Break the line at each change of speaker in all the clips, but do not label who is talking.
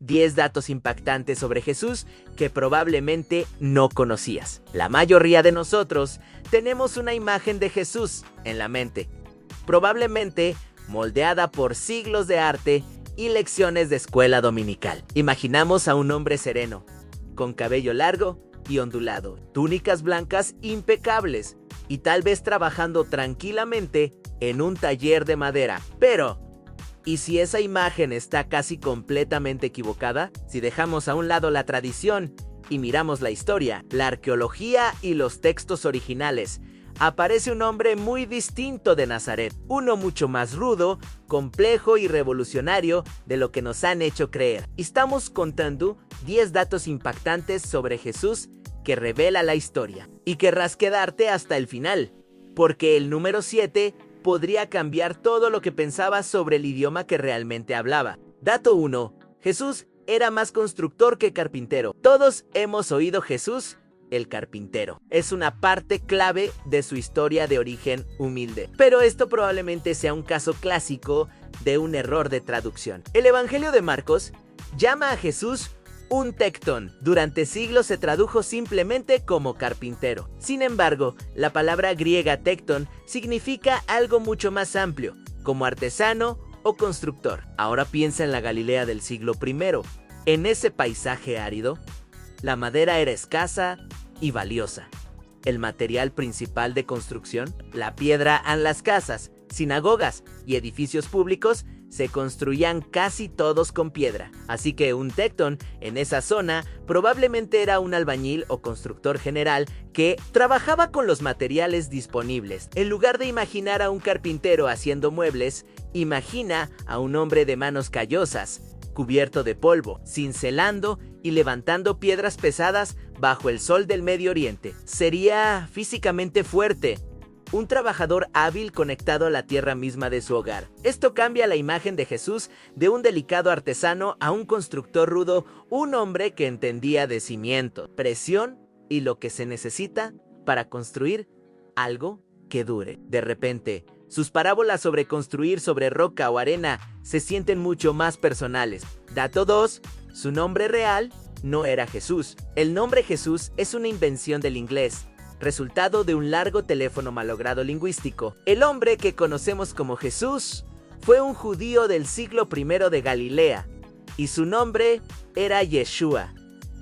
10 datos impactantes sobre Jesús que probablemente no conocías. La mayoría de nosotros tenemos una imagen de Jesús en la mente, probablemente moldeada por siglos de arte y lecciones de escuela dominical. Imaginamos a un hombre sereno, con cabello largo y ondulado, túnicas blancas impecables y tal vez trabajando tranquilamente en un taller de madera. Pero, ¿y si esa imagen está casi completamente equivocada? Si dejamos a un lado la tradición y miramos la historia, la arqueología y los textos originales, aparece un hombre muy distinto de Nazaret, uno mucho más rudo, complejo y revolucionario de lo que nos han hecho creer. Estamos contando 10 datos impactantes sobre Jesús que revela la historia. Y querrás quedarte hasta el final, porque el número 7 podría cambiar todo lo que pensabas sobre el idioma que realmente hablaba. Dato 1. Jesús era más constructor que carpintero. Todos hemos oído Jesús el carpintero. Es una parte clave de su historia de origen humilde. Pero esto probablemente sea un caso clásico de un error de traducción. El Evangelio de Marcos llama a Jesús un tectón. Durante siglos se tradujo simplemente como carpintero. Sin embargo, la palabra griega tectón significa algo mucho más amplio, como artesano o constructor. Ahora piensa en la Galilea del siglo I. En ese paisaje árido, la madera era escasa y valiosa. El material principal de construcción, la piedra, en las casas, sinagogas y edificios públicos se construían casi todos con piedra. Así que un tectón en esa zona probablemente era un albañil o constructor general que trabajaba con los materiales disponibles. En lugar de imaginar a un carpintero haciendo muebles, imagina a un hombre de manos callosas, cubierto de polvo, cincelando y levantando piedras pesadas bajo el sol del Medio Oriente. Sería físicamente fuerte, un trabajador hábil conectado a la tierra misma de su hogar. Esto cambia la imagen de Jesús de un delicado artesano a un constructor rudo, un hombre que entendía de cimiento, presión y lo que se necesita para construir algo que dure. De repente, sus parábolas sobre construir sobre roca o arena se sienten mucho más personales. Dato 2. Su nombre real no era Jesús. El nombre Jesús es una invención del inglés, resultado de un largo teléfono malogrado lingüístico. El hombre que conocemos como Jesús fue un judío del siglo I de Galilea, y su nombre era Yeshua.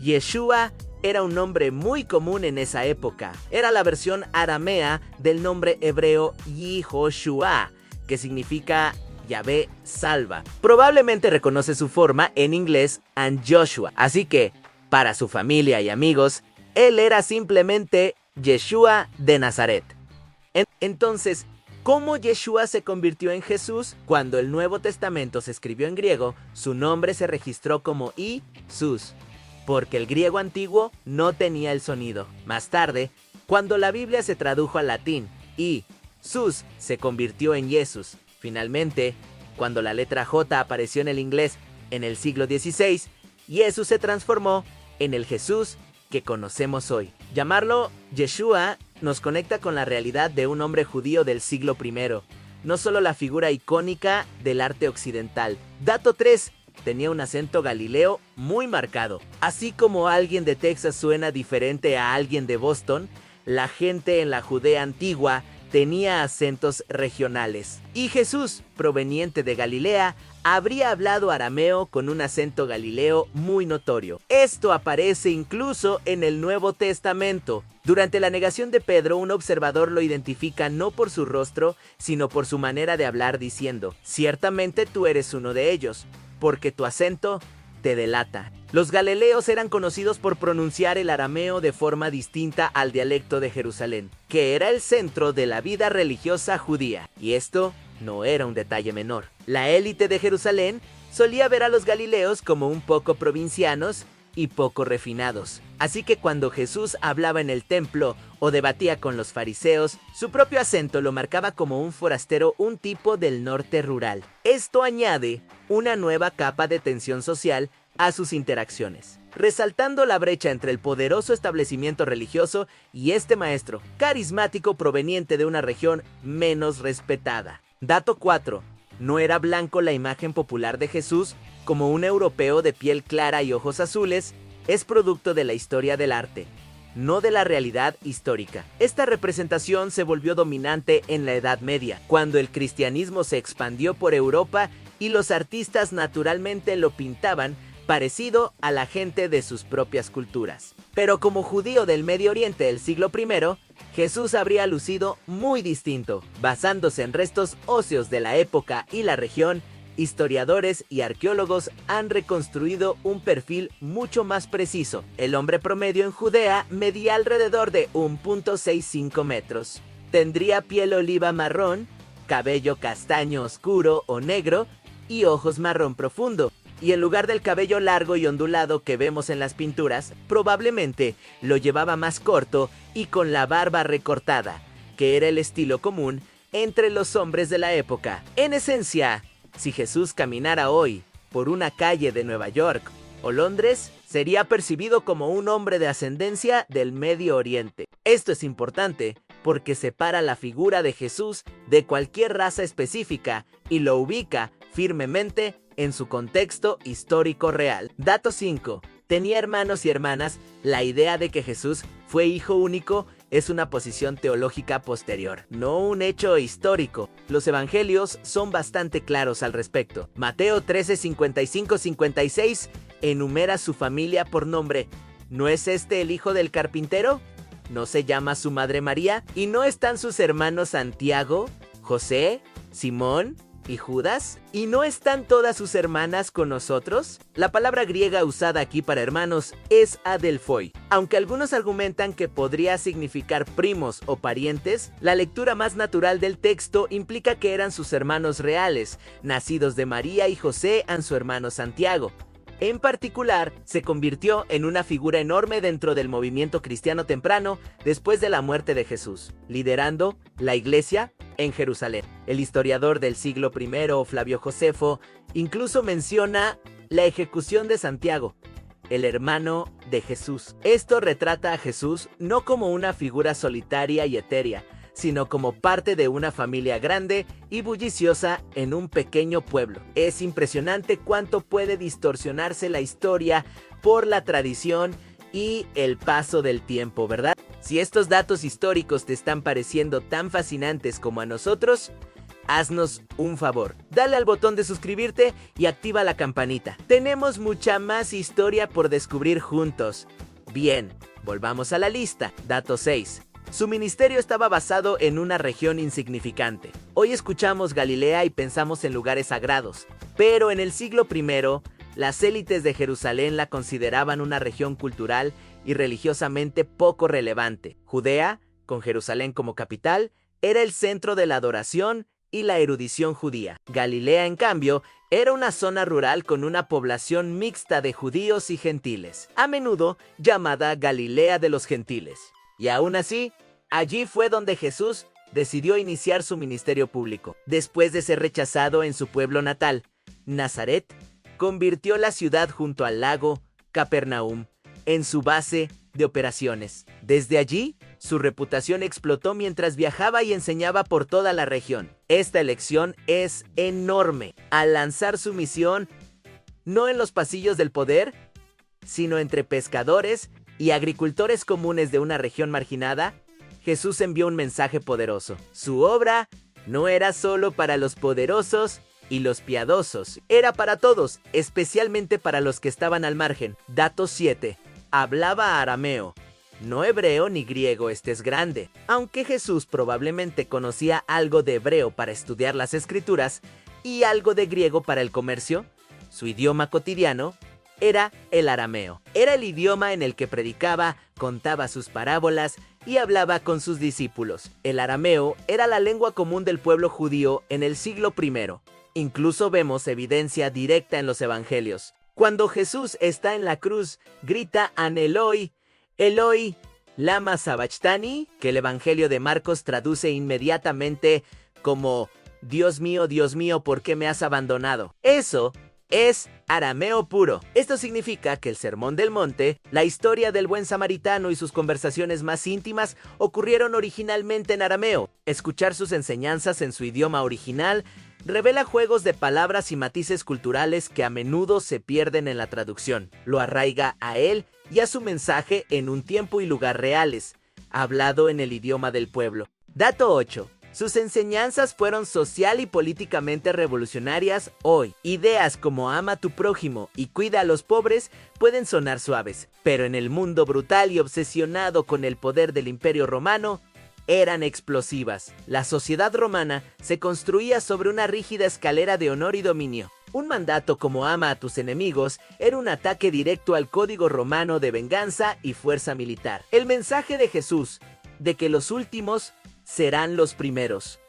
Yeshua era un nombre muy común en esa época. Era la versión aramea del nombre hebreo Yehoshua, que significa Yahvé salva. Probablemente reconoce su forma en inglés and Joshua. Así que, para su familia y amigos, él era simplemente Yeshua de Nazaret. Entonces, ¿cómo Yeshua se convirtió en Jesús? Cuando el Nuevo Testamento se escribió en griego, su nombre se registró como Isus, porque el griego antiguo no tenía el sonido. Más tarde, cuando la Biblia se tradujo al latín, Isus se convirtió en Jesús. Finalmente, cuando la letra J apareció en el inglés en el siglo XVI, Jesús se transformó en el Jesús que conocemos hoy. Llamarlo Yeshua nos conecta con la realidad de un hombre judío del siglo I, no solo la figura icónica del arte occidental. Dato 3. Tenía un acento galileo muy marcado. Así como alguien de Texas suena diferente a alguien de Boston, la gente en la Judea antigua tenía acentos regionales. Y Jesús, proveniente de Galilea, habría hablado arameo con un acento galileo muy notorio. Esto aparece incluso en el Nuevo Testamento. Durante la negación de Pedro, un observador lo identifica no por su rostro, sino por su manera de hablar, diciendo: ciertamente tú eres uno de ellos, porque tu acento te delata. Los galileos eran conocidos por pronunciar el arameo de forma distinta al dialecto de Jerusalén, que era el centro de la vida religiosa judía. Y esto no era un detalle menor. La élite de Jerusalén solía ver a los galileos como un poco provincianos y poco refinados. Así que cuando Jesús hablaba en el templo o debatía con los fariseos, su propio acento lo marcaba como un forastero, un tipo del norte rural. Esto añade una nueva capa de tensión social a sus interacciones, resaltando la brecha entre el poderoso establecimiento religioso y este maestro carismático proveniente de una región menos respetada. Dato 4. ¿No era blanco la imagen popular de Jesús como un europeo de piel clara y ojos azules, es producto de la historia del arte, no de la realidad histórica. Esta representación se volvió dominante en la Edad Media, cuando el cristianismo se expandió por Europa y los artistas naturalmente lo pintaban parecido a la gente de sus propias culturas. Pero como judío del Medio Oriente del siglo I, Jesús habría lucido muy distinto. Basándose en restos óseos de la época y la región, historiadores y arqueólogos han reconstruido un perfil mucho más preciso. El hombre promedio en Judea medía alrededor de 1.65 metros. Tendría piel oliva marrón, cabello castaño oscuro o negro y ojos marrón profundo. Y en lugar del cabello largo y ondulado que vemos en las pinturas, probablemente lo llevaba más corto y con la barba recortada, que era el estilo común entre los hombres de la época. En esencia, si Jesús caminara hoy por una calle de Nueva York o Londres, sería percibido como un hombre de ascendencia del Medio Oriente. Esto es importante porque separa la figura de Jesús de cualquier raza específica y lo ubica firmemente en su contexto histórico real. Dato 5. Tenía hermanos y hermanas. La idea de que Jesús fue hijo único es una posición teológica posterior, no un hecho histórico. Los evangelios son bastante claros al respecto. Mateo 13, 55-56 enumera su familia por nombre. ¿No es este el hijo del carpintero? ¿No se llama su madre María? ¿Y no están sus hermanos Santiago, José, Simón y Judas? ¿Y no están todas sus hermanas con nosotros? La palabra griega usada aquí para hermanos es adelphoi. Aunque algunos argumentan que podría significar primos o parientes, la lectura más natural del texto implica que eran sus hermanos reales, nacidos de María y José a su hermano Santiago. En particular, se convirtió en una figura enorme dentro del movimiento cristiano temprano después de la muerte de Jesús, liderando la iglesia en Jerusalén. El historiador del siglo I, Flavio Josefo, incluso menciona la ejecución de Santiago, el hermano de Jesús. Esto retrata a Jesús no como una figura solitaria y etérea, sino como parte de una familia grande y bulliciosa en un pequeño pueblo. Es impresionante cuánto puede distorsionarse la historia por la tradición y el paso del tiempo, ¿verdad? Si estos datos históricos te están pareciendo tan fascinantes como a nosotros, haznos un favor. Dale al botón de suscribirte y activa la campanita. Tenemos mucha más historia por descubrir juntos. Bien, volvamos a la lista. Dato 6. Su ministerio estaba basado en una región insignificante. Hoy escuchamos Galilea y pensamos en lugares sagrados, pero en el siglo I, las élites de Jerusalén la consideraban una región cultural y religiosamente poco relevante. Judea, con Jerusalén como capital, era el centro de la adoración y la erudición judía. Galilea, en cambio, era una zona rural con una población mixta de judíos y gentiles, a menudo llamada Galilea de los Gentiles. Y aún así, allí fue donde Jesús decidió iniciar su ministerio público. Después de ser rechazado en su pueblo natal, Nazaret convirtió la ciudad junto al lago Capernaum en su base de operaciones. Desde allí, su reputación explotó mientras viajaba y enseñaba por toda la región. Esta elección es enorme. Al lanzar su misión, no en los pasillos del poder, sino entre pescadores y agricultores comunes de una región marginada, Jesús envió un mensaje poderoso. Su obra no era solo para los poderosos y los piadosos, era para todos, especialmente para los que estaban al margen. Dato 7. Hablaba arameo, no hebreo ni griego, este es grande. Aunque Jesús probablemente conocía algo de hebreo para estudiar las escrituras y algo de griego para el comercio, su idioma cotidiano era el arameo. Era el idioma en el que predicaba, contaba sus parábolas y hablaba con sus discípulos. El arameo era la lengua común del pueblo judío en el siglo I. Incluso vemos evidencia directa en los evangelios. Cuando Jesús está en la cruz, grita an Eloi, Eloi, lama sabachthani, que el evangelio de Marcos traduce inmediatamente como Dios mío, ¿por qué me has abandonado? Eso es arameo puro. Esto significa que el Sermón del Monte, la historia del buen samaritano y sus conversaciones más íntimas ocurrieron originalmente en arameo. Escuchar sus enseñanzas en su idioma original revela juegos de palabras y matices culturales que a menudo se pierden en la traducción. Lo arraiga a él y a su mensaje en un tiempo y lugar reales, hablado en el idioma del pueblo. Dato 8. Sus enseñanzas fueron social y políticamente revolucionarias hoy. Ideas como ama a tu prójimo y cuida a los pobres pueden sonar suaves, pero en el mundo brutal y obsesionado con el poder del Imperio Romano, eran explosivas. La sociedad romana se construía sobre una rígida escalera de honor y dominio. Un mandato como ama a tus enemigos era un ataque directo al código romano de venganza y fuerza militar. El mensaje de Jesús, de que los últimos serán los primeros,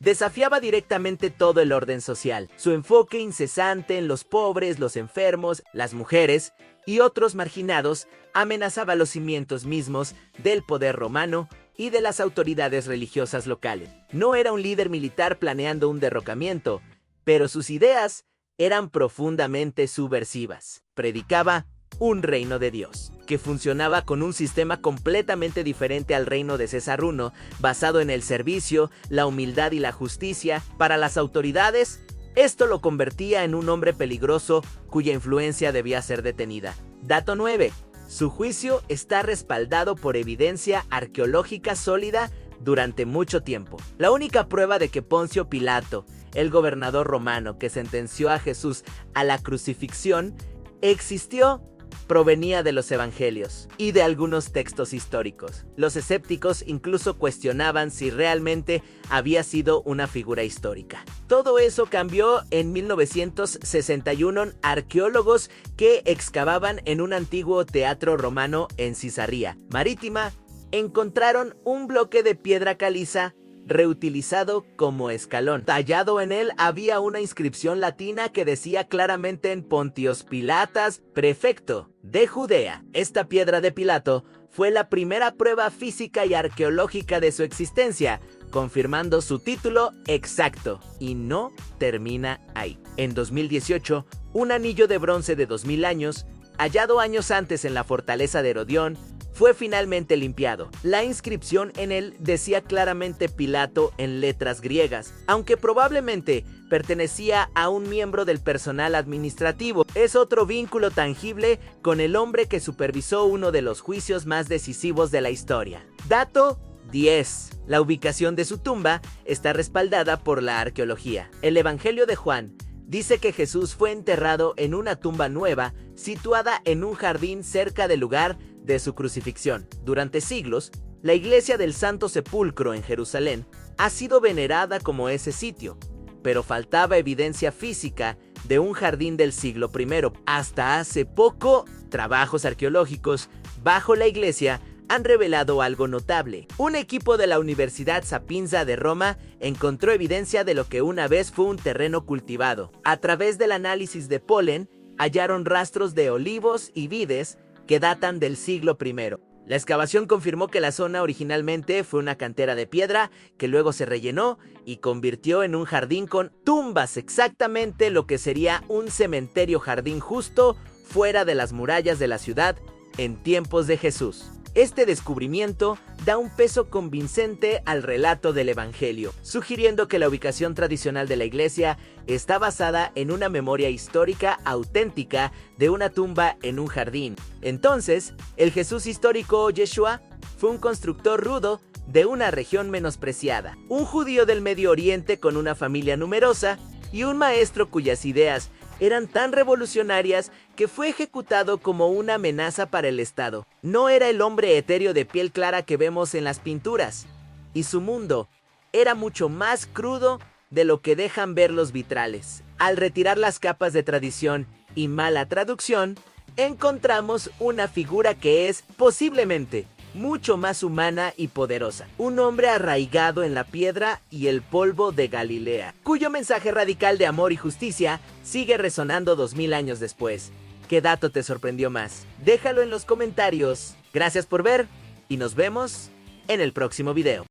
desafiaba directamente todo el orden social. Su enfoque incesante en los pobres, los enfermos, las mujeres y otros marginados amenazaba los cimientos mismos del poder romano y de las autoridades religiosas locales. No era un líder militar planeando un derrocamiento, pero sus ideas eran profundamente subversivas. Predicaba un reino de Dios, que funcionaba con un sistema completamente diferente al reino de Cesarruno, basado en el servicio, la humildad y la justicia. Para las autoridades, esto lo convertía en un hombre peligroso cuya influencia debía ser detenida. Dato 9. Su juicio está respaldado por evidencia arqueológica sólida durante mucho tiempo. La única prueba de que Poncio Pilato, el gobernador romano que sentenció a Jesús a la crucifixión, existió, provenía de los evangelios y de algunos textos históricos. Los escépticos incluso cuestionaban si realmente había sido una figura histórica. Todo eso cambió en 1961. Arqueólogos que excavaban en un antiguo teatro romano en Cesarea Marítima encontraron un bloque de piedra caliza reutilizado como escalón. Tallado en él había una inscripción latina que decía claramente en Pontius Pilatas, prefecto de Judea. Esta piedra de Pilato fue la primera prueba física y arqueológica de su existencia, confirmando su título exacto. Y no termina ahí. En 2018, un anillo de bronce de 2000 años, hallado años antes en la fortaleza de Herodión, fue finalmente limpiado. La inscripción en él decía claramente Pilato en letras griegas, aunque probablemente pertenecía a un miembro del personal administrativo. Es otro vínculo tangible con el hombre que supervisó uno de los juicios más decisivos de la historia. Dato 10. La ubicación de su tumba está respaldada por la arqueología. El Evangelio de Juan dice que Jesús fue enterrado en una tumba nueva situada en un jardín cerca del lugar de su crucifixión. Durante siglos, la iglesia del Santo Sepulcro en Jerusalén ha sido venerada como ese sitio, pero faltaba evidencia física de un jardín del siglo I. Hasta hace poco, trabajos arqueológicos bajo la iglesia han revelado algo notable. Un equipo de la Universidad Sapienza de Roma encontró evidencia de lo que una vez fue un terreno cultivado. A través del análisis de polen, hallaron rastros de olivos y vides que datan del siglo I. La excavación confirmó que la zona originalmente fue una cantera de piedra que luego se rellenó y convirtió en un jardín con tumbas, exactamente lo que sería un cementerio jardín justo fuera de las murallas de la ciudad en tiempos de Jesús. Este descubrimiento da un peso convincente al relato del Evangelio, sugiriendo que la ubicación tradicional de la iglesia está basada en una memoria histórica auténtica de una tumba en un jardín. Entonces, el Jesús histórico Yeshua fue un constructor rudo de una región menospreciada, un judío del Medio Oriente con una familia numerosa y un maestro cuyas ideas eran tan revolucionarias que fue ejecutado como una amenaza para el Estado. No era el hombre etéreo de piel clara que vemos en las pinturas, y su mundo era mucho más crudo de lo que dejan ver los vitrales. Al retirar las capas de tradición y mala traducción, encontramos una figura que es, posiblemente, mucho más humana y poderosa. Un hombre arraigado en la piedra y el polvo de Galilea, cuyo mensaje radical de amor y justicia sigue resonando 2000 años después. ¿Qué dato te sorprendió más? Déjalo en los comentarios. Gracias por ver y nos vemos en el próximo video.